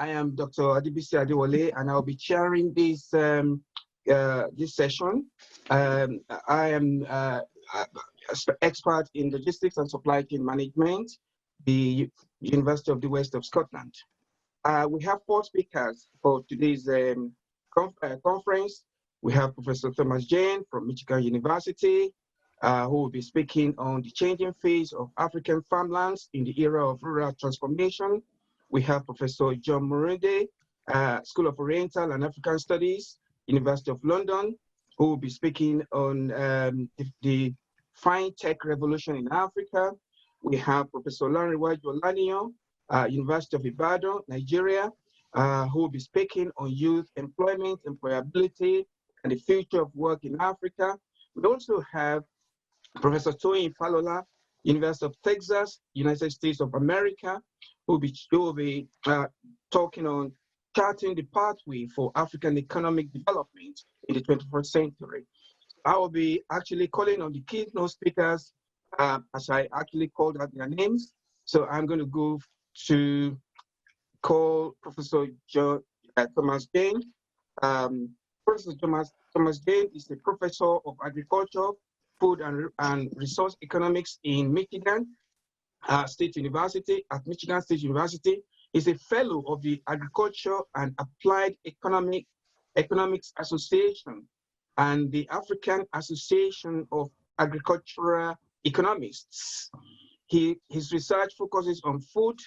I am Dr. Adibisi Adewale, and I'll be chairing this this session. I am expert in logistics and supply chain management, the University of the West of Scotland. We have 4 speakers for today's conference. We have Professor Thomas Jayne from Michigan University, who will be speaking on the changing phase of African farmlands in the era of rural transformation. We have Professor John Murinde, School of Oriental and African Studies, University of London, who will be speaking on the fine tech revolution in Africa. We have Professor Lanrewaju Olaniyan, University of Ibadan, Nigeria, who will be speaking on youth employment, employability, and the future of work in Africa. We also have Professor Toyin Falola, University of Texas, United States of America, who will be talking on charting the pathway for African economic development in the 21st century. I will be actually calling on the keynote speakers as I actually called out their names. So I'm going to go to call Professor Thomas Jayne. Professor Thomas Jayne is a professor of agriculture, food and resource economics in Michigan State University, at Michigan State University. He's a fellow of the Agriculture and Applied Economics Association and the African Association of Agricultural Economists. His research focuses on food,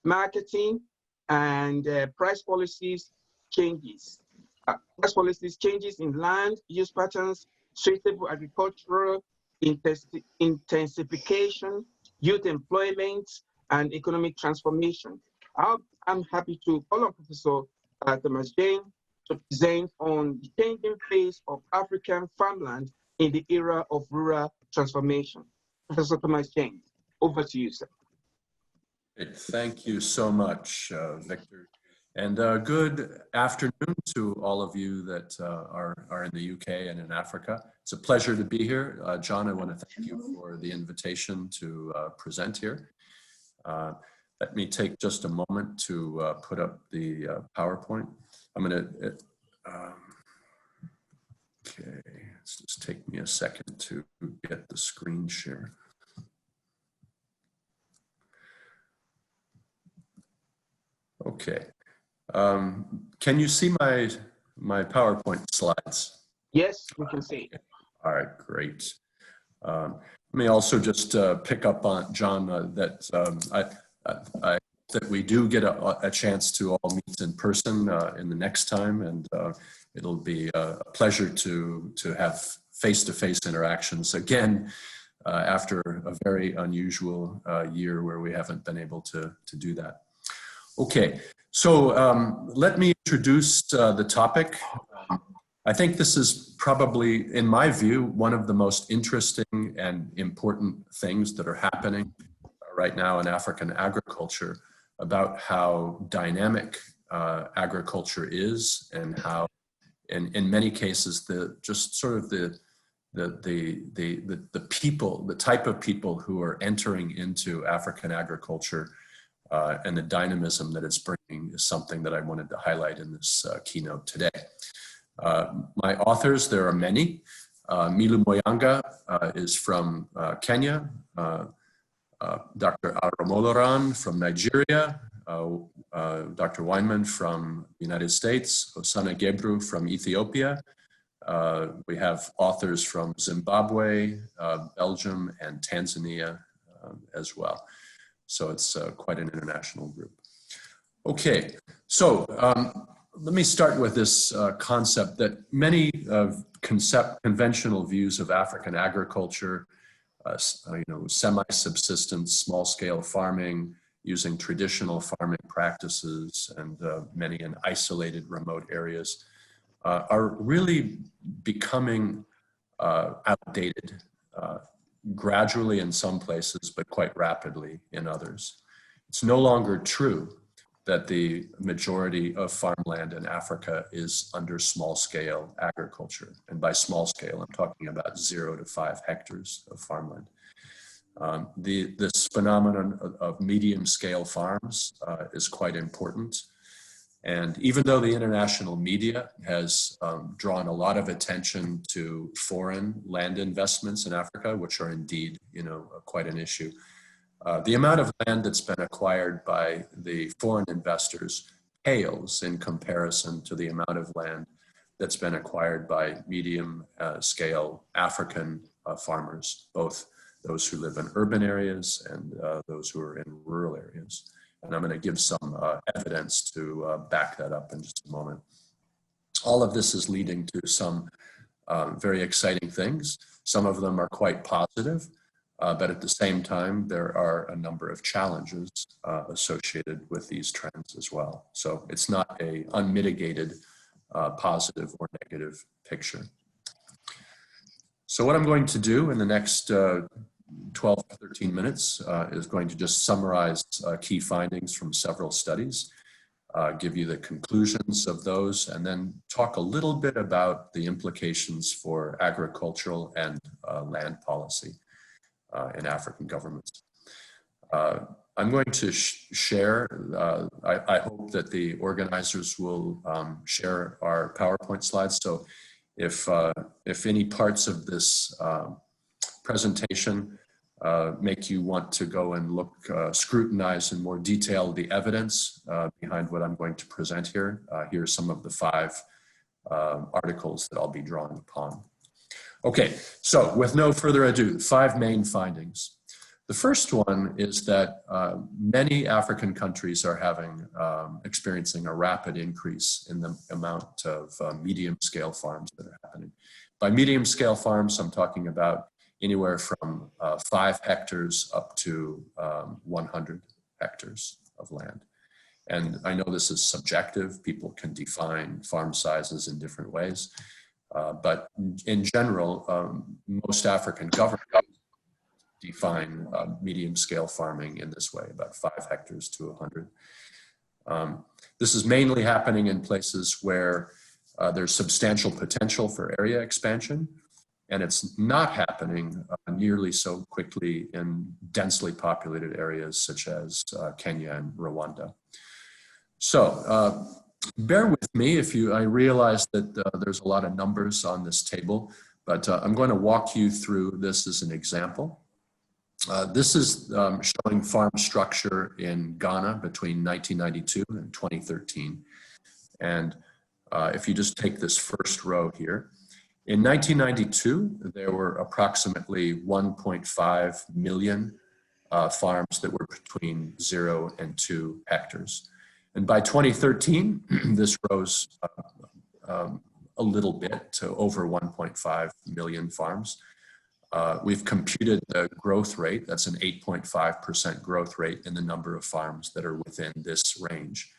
marketing, and price policies changes. Price policies changes in land use patterns, sustainable agricultural intensification, youth employment, and economic transformation. I'm happy to call on Professor Thomas Jayne to present on the changing phase of African farmland in the era of rural transformation. Professor Thomas Jayne, over to you, sir. Great. Thank you so much, Victor. And good afternoon to all of you that are in the UK and in Africa. It's a pleasure to be here. John, I want to thank you for the invitation to present here. Let me take just a moment to put up the PowerPoint. I'm going to, okay, it's just take me a second to get the screen share. Okay. Can you see my PowerPoint slides? Yes, we can see. Okay. All right, great. Let me also just pick up on John that that we do get a chance to all meet in person in the next time, and it'll be a pleasure to have face-to-face interactions again after a very unusual year where we haven't been able to do that. Okay, so let me introduce the topic. I think this is probably, in my view, one of the most interesting and important things that are happening right now in African agriculture, about how dynamic agriculture is, and how, in many cases, the people, the type of people who are entering into African agriculture and the dynamism that it's bringing is something that I wanted to highlight in this keynote today. My authors, there are many. Milu Moyanga is from Kenya, Dr. Aramoloran from Nigeria, Dr. Weinman from the United States, Osana Gebru from Ethiopia. We have authors from Zimbabwe, Belgium, and Tanzania as well. So it's quite an international group. Okay, so let me start with this concept that many conventional views of African agriculture, semi-subsistence, small-scale farming, using traditional farming practices, and many in isolated remote areas, are really becoming outdated, gradually in some places, but quite rapidly in others. It's no longer true that the majority of farmland in Africa is under small-scale agriculture. And by small scale, I'm talking about 0 to 5 hectares of farmland. This phenomenon of medium-scale farms is quite important. And even though the international media has drawn a lot of attention to foreign land investments in Africa, which are indeed, quite an issue, the amount of land that's been acquired by the foreign investors pales in comparison to the amount of land that's been acquired by medium scale African farmers, both those who live in urban areas and those who are in rural areas. And I'm going to give some evidence to back that up in just a moment. All of this is leading to some very exciting things. Some of them are quite positive, but at the same time, there are a number of challenges associated with these trends as well. So it's not a unmitigated positive or negative picture. So what I'm going to do in the next 12 to 13 minutes is going to just summarize key findings from several studies, give you the conclusions of those, and then talk a little bit about the implications for agricultural and land policy in African governments. I'm going to share, I hope that the organizers will share our PowerPoint slides. So if any parts of this presentation make you want to go and look, scrutinize in more detail the evidence behind what I'm going to present here, here are some of the 5 articles that I'll be drawing upon. Okay, so with no further ado, 5 main findings. The first one is that many African countries are experiencing a rapid increase in the amount of medium-scale farms that are happening. By medium-scale farms, I'm talking about anywhere from 5 hectares up to 100 hectares of land. And I know this is subjective. People can define farm sizes in different ways. But in general, most African governments define medium-scale farming in this way, about 5 hectares to 100. This is mainly happening in places where there's substantial potential for area expansion, and it's not happening nearly so quickly in densely populated areas such as Kenya and Rwanda. So bear with me I realize that there's a lot of numbers on this table, but I'm going to walk you through this as an example. This is showing farm structure in Ghana between 1992 and 2013. And if you just take this first row here, in 1992, there were approximately 1.5 million farms that were between 0 and 2 hectares. And by 2013, this rose a little bit to over 1.5 million farms. We've computed the growth rate, that's an 8.5% growth rate in the number of farms that are within this range.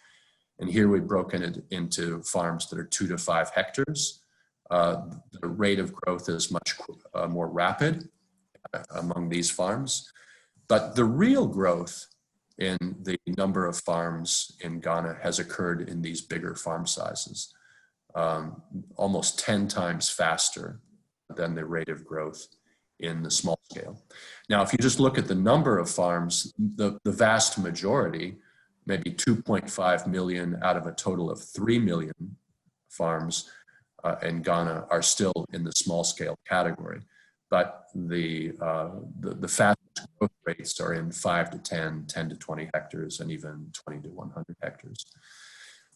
And here we've broken it into farms that are 2 to 5 hectares. The rate of growth is much more rapid among these farms. But the real growth in the number of farms in Ghana has occurred in these bigger farm sizes, almost 10 times faster than the rate of growth in the small scale. Now, if you just look at the number of farms, the vast majority, maybe 2.5 million out of a total of 3 million farms in Ghana are still in the small scale category. But the fastest growth rates are in 5 to 10, 10 to 20 hectares, and even 20 to 100 hectares.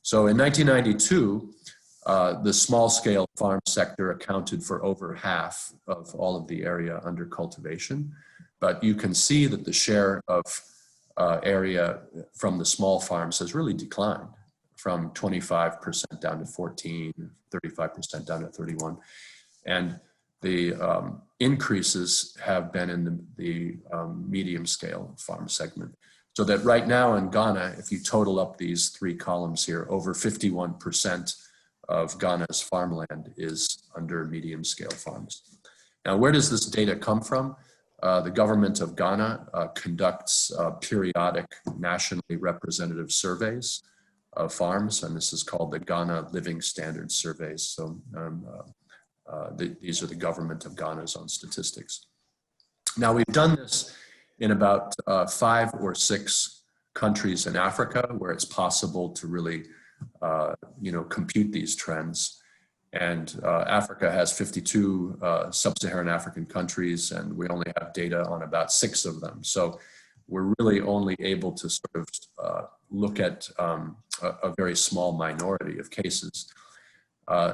So in 1992, the small scale farm sector accounted for over half of all of the area under cultivation. But you can see that the share of area from the small farms has really declined from 25% down to 14, 35% down to 31. And the increases have been in the medium scale farm segment. So that right now in Ghana, if you total up these 3 columns here, over 51% of Ghana's farmland is under medium scale farms. Now, where does this data come from? The government of Ghana conducts periodic nationally representative surveys of farms, and this is called the Ghana Living Standards Surveys. So these are the government of Ghana's own statistics. Now, we've done this in about 5 or 6 countries in Africa where it's possible to really compute these trends. And Africa has 52 sub-Saharan African countries, and we only have data on about 6 of them. So we're really only able to sort of look at a very small minority of cases.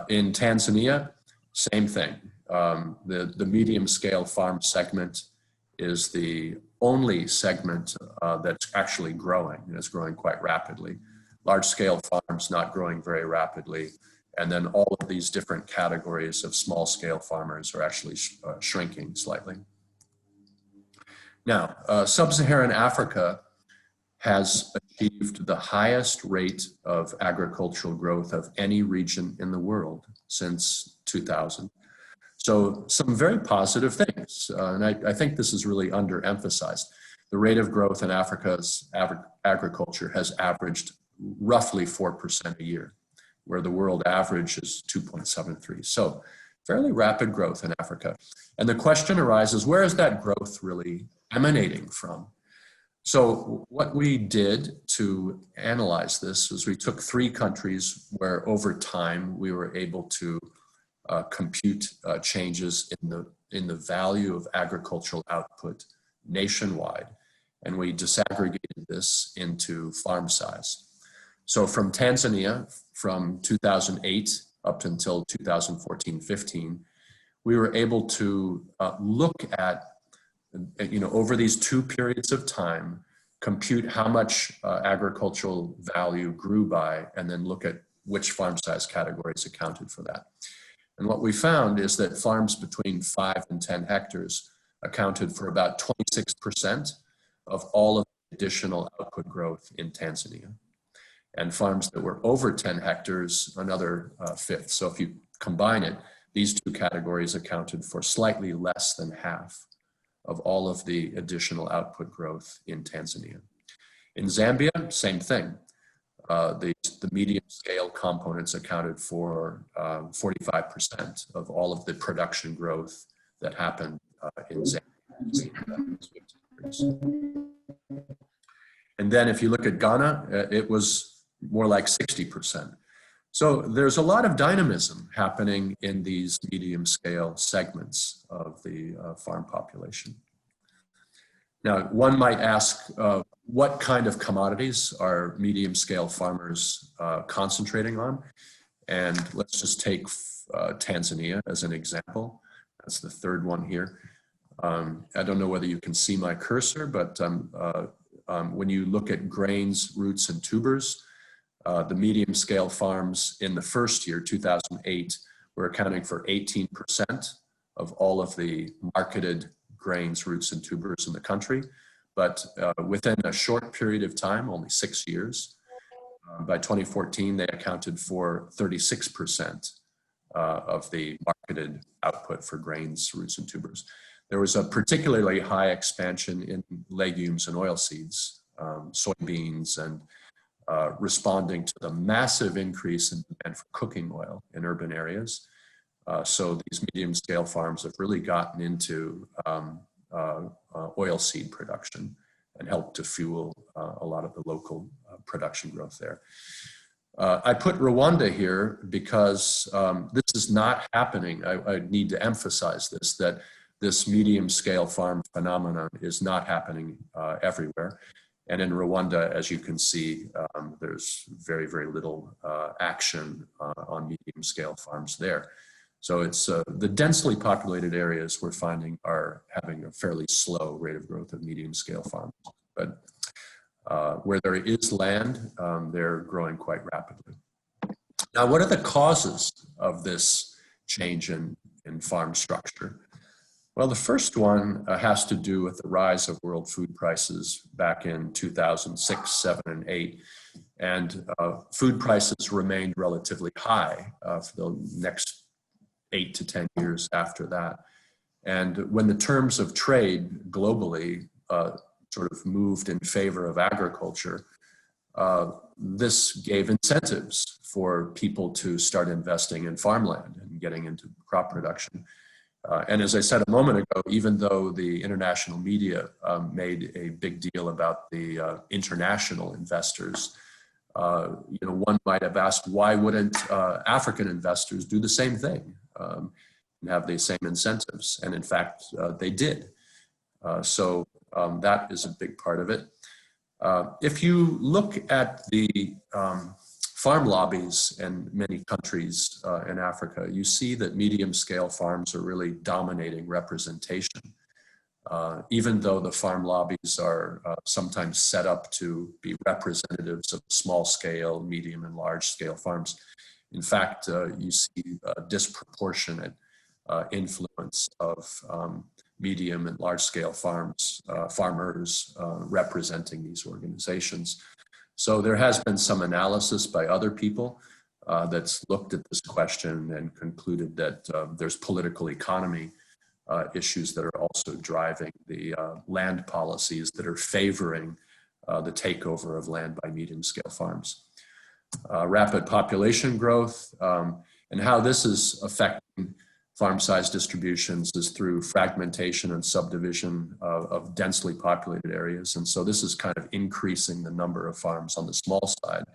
In Tanzania, same thing. The medium scale farm segment is the only segment that's actually growing, and it's growing quite rapidly. Large scale farms not growing very rapidly. And then all of these different categories of small scale farmers are actually shrinking slightly. Now, sub-Saharan Africa has achieved the highest rate of agricultural growth of any region in the world since 2000. So some very positive things, and I think this is really underemphasized. The rate of growth in Africa's agriculture has averaged roughly 4% a year, where the world average is 2.73. So fairly rapid growth in Africa. And the question arises, where is that growth really emanating from? So what we did to analyze this was we took 3 countries where over time we were able to compute changes in the value of agricultural output nationwide. And we disaggregated this into farm size. So from Tanzania, from 2008 up until 2014-15, we were able to look at, over these 2 periods of time, compute how much agricultural value grew by, and then look at which farm size categories accounted for that. And what we found is that farms between 5 and 10 hectares accounted for about 26% of all of the additional output growth in Tanzania. And farms that were over 10 hectares, another 1/5. So if you combine it, these 2 categories accounted for slightly less than half of all of the additional output growth in Tanzania. In Zambia, same thing. The medium scale components accounted for 45% of all of the production growth that happened in Zambia. And then if you look at Ghana, it was more like 60%. So there's a lot of dynamism happening in these medium scale segments of the farm population. Now, one might ask, what kind of commodities are medium scale farmers concentrating on? And let's just take Tanzania as an example. That's the 3rd one here. I don't know whether you can see my cursor, but when you look at grains, roots, and tubers, the medium scale farms in the first year, 2008, were accounting for 18% of all of the marketed grains, roots, and tubers in the country. But within a short period of time, only 6 years, by 2014, they accounted for 36% of the marketed output for grains, roots, and tubers. There was a particularly high expansion in legumes and oilseeds, soybeans, and responding to the massive increase in demand for cooking oil in urban areas. So these medium scale farms have really gotten into oilseed production and helped to fuel a lot of the local production growth there. I put Rwanda here because this is not happening. I need to emphasize this, that this medium scale farm phenomenon is not happening everywhere. And in Rwanda, as you can see, there's very, very little action on medium scale farms there. So it's the densely populated areas we're finding are having a fairly slow rate of growth of medium scale farms. But where there is land, they're growing quite rapidly. Now, what are the causes of this change in farm structure? Well, the first one has to do with the rise of world food prices back in 2006, 7, and 8. And food prices remained relatively high for the next 8 to 10 years after that. And when the terms of trade globally sort of moved in favor of agriculture, this gave incentives for people to start investing in farmland and getting into crop production. And as I said a moment ago, even though the international media made a big deal about the international investors One might have asked, why wouldn't African investors do the same thing and have the same incentives? And in fact, they did. So that is a big part of it. If you look at the farm lobbies in many countries in Africa, you see that medium-scale farms are really dominating representation. Even though the farm lobbies are sometimes set up to be representatives of small-scale, medium, and large-scale farms, in fact, you see a disproportionate influence of medium and large-scale farmers representing these organizations. So there has been some analysis by other people that's looked at this question and concluded that there's political economy issues that are also driving the land policies that are favoring the takeover of land by medium-scale farms. Rapid population growth and how this is affecting farm size distributions is through fragmentation and subdivision of densely populated areas. And so this is kind of increasing the number of farms on the small side,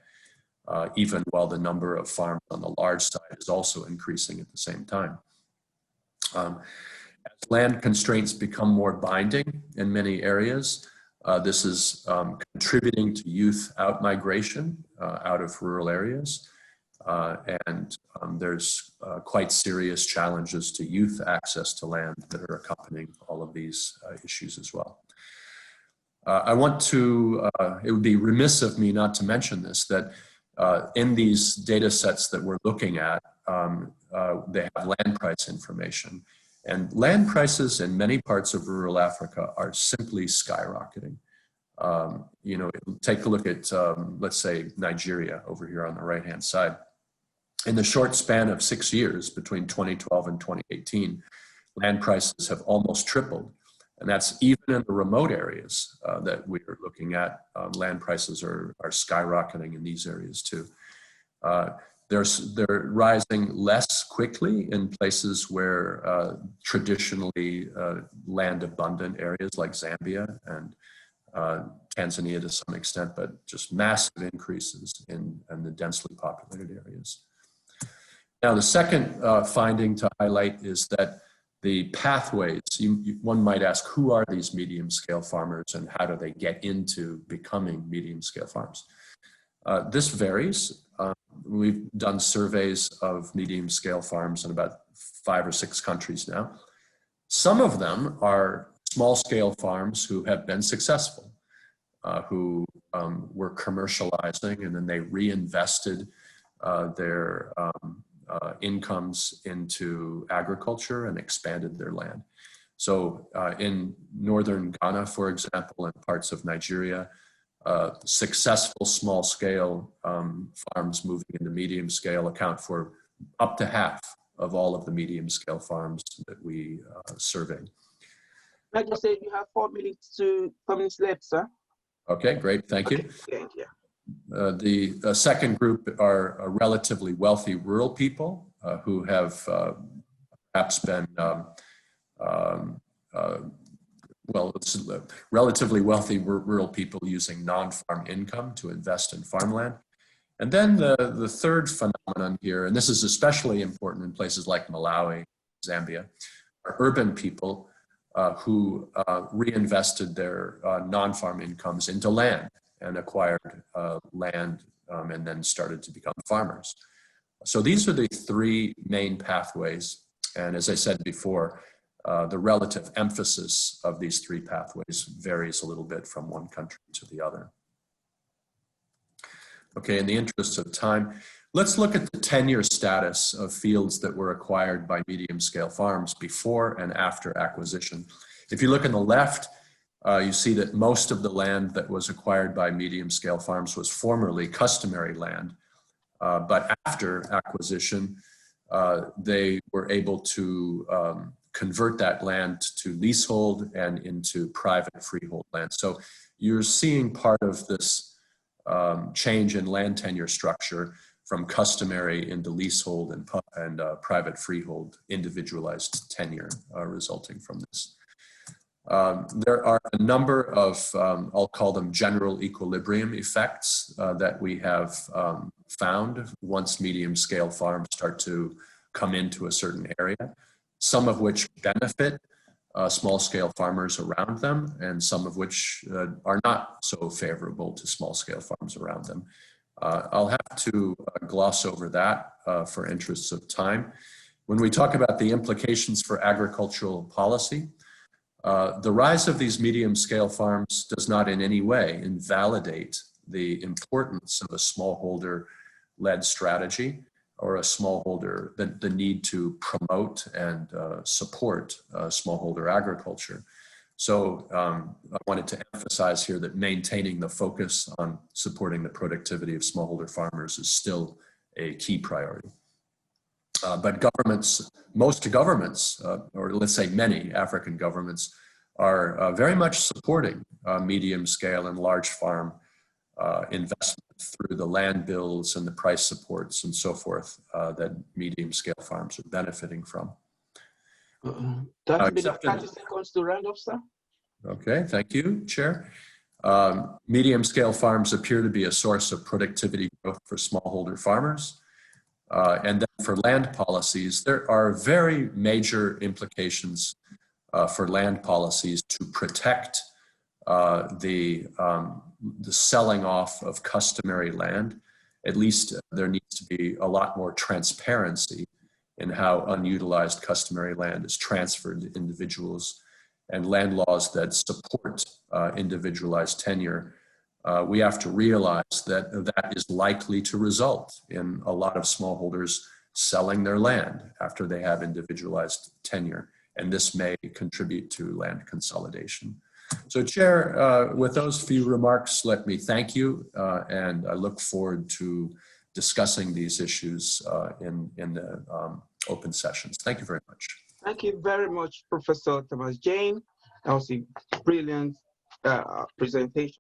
even while the number of farms on the large side is also increasing at the same time. As land constraints become more binding in many areas, this is contributing to youth outmigration out of rural areas. And there's quite serious challenges to youth access to land that are accompanying all of these issues as well. I want to, it would be remiss of me not to mention this, that in these data sets that we're looking at, they have land price information. And land prices in many parts of rural Africa are simply skyrocketing. Take a look at, let's say, Nigeria over here on the right-hand side. In the short span of 6 years, between 2012 and 2018, land prices have almost tripled. And that's even in the remote areas that we are looking at. Land prices are skyrocketing in these areas too. They're rising less quickly in places where traditionally land abundant areas like Zambia and Tanzania to some extent, but just massive increases in the densely populated areas. Now, the second finding to highlight is that the pathways, one might ask, who are these medium-scale farmers and how do they get into becoming medium-scale farms? This varies. We've done surveys of medium-scale farms in about 5 or 6 countries now. Some of them are small-scale farms who have been successful, who were commercializing and then they reinvested their incomes into agriculture and expanded their land. So in northern Ghana, for example, and parts of Nigeria, successful small scale farms moving into medium scale account for up to half of all of the medium scale farms that we survey. I just say you have 4 minutes left, sir. Okay, great, thank you. Thank you. The second group are relatively wealthy rural people who have perhaps been, relatively wealthy rural people using non-farm income to invest in farmland. And then the third phenomenon here, and this is especially important in places like Malawi, Zambia, are urban people who reinvested their non-farm incomes into land and acquired land and then started to become farmers. So these are the 3 main pathways. And as I said before, the relative emphasis of these 3 pathways varies a little bit from one country to the other. Okay, in the interest of time, let's look at the tenure status of fields that were acquired by medium-scale farms before and after acquisition. If you look on the left, you see that most of the land that was acquired by medium-scale farms was formerly customary land, but after acquisition, they were able to convert that land to leasehold and into private freehold land. So you're seeing part of this change in land tenure structure from customary into leasehold and private freehold individualized tenure resulting from this. There are a number of, I'll call them general equilibrium effects that we have found once medium scale farms start to come into a certain area, some of which benefit small scale farmers around them, and some of which are not so favorable to small scale farms around them. I'll have to gloss over that for interests of time. When we talk about the implications for agricultural policy, the rise of these medium scale farms does not in any way invalidate the importance of a smallholder-led strategy or a smallholder, the need to promote and support smallholder agriculture. So I wanted to emphasize here that maintaining the focus on supporting the productivity of smallholder farmers is still a key priority. But governments, most governments, or let's say many African governments, are very much supporting medium scale and large farm investment through the land bills and the price supports and so forth that medium scale farms are benefiting from. That's been 30 seconds to round up, sir. Okay, thank you, Chair. Medium scale farms appear to be a source of productivity growth for smallholder farmers. And then for land policies, there are very major implications for land policies to protect the selling off of customary land. At least there needs to be a lot more transparency in how unutilized customary land is transferred to individuals, and land laws that support individualized tenure. We have to realize that that is likely to result in a lot of smallholders selling their land after they have individualized tenure, and this may contribute to land consolidation. So Chair, with those few remarks, let me thank you, and I look forward to discussing these issues in the open sessions. Thank you very much. Thank you very much, Professor Thomas Jayne. That was a brilliant presentation.